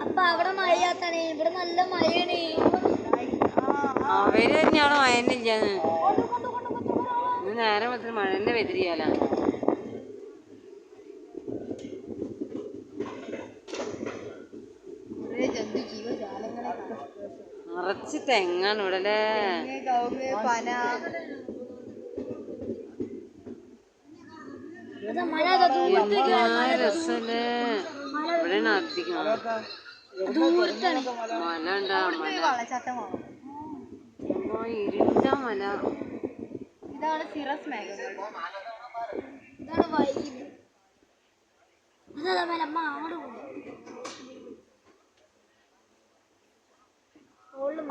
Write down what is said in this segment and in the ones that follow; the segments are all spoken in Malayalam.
അപ്പൊ അവിടെ മഴയാത്താണ്, ഇവിടെ നല്ല മഴയാണ്. അവര് തന്നെയാണോ മഴന്നെ ഇല്ലാന്ന്? നേരെ മാത്രം മഴന്റെ വെതിരിയാല. നിറച്ച് തെങ്ങാണ് ഇവിടെ അല്ലേ? രസല്ലേ? ഇവിടെയാണ് അധികം മല ഉണ്ടാ ഇരുണ്ട മല. ഇതാണ് സിറസ് മേഖല. ഇതാണ് വൈബ്.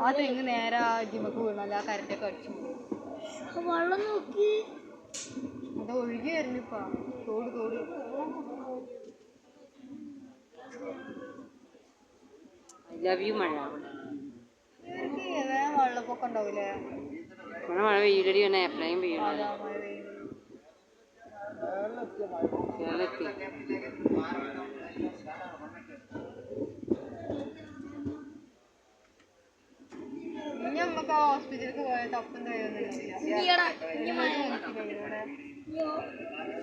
ആ തെങ്ങ് നേരെ ജിമ്മക്ക് വീണല്ല, ആ കരണ്ടൊക്കെ അടിച്ചു. വെള്ളം നോക്കി അത് ഒഴുകി വരുന്നിപ്പാ. തോട് തോട് ഐ ലവ് യു മഴ. വേഗം വെള്ളപ്പൊക്കം ഉണ്ടാവൂലേ? മഴ പെയ്യൂലടി വേണേ, എപ്പോഴേയും പെയ്യൂല. കേരളത്തിൽ ഇനി നമുക്ക് ആ ഹോസ്പിറ്റലിലേക്ക് പോയാൽ തപ്പം കഴിയുന്നില്ല.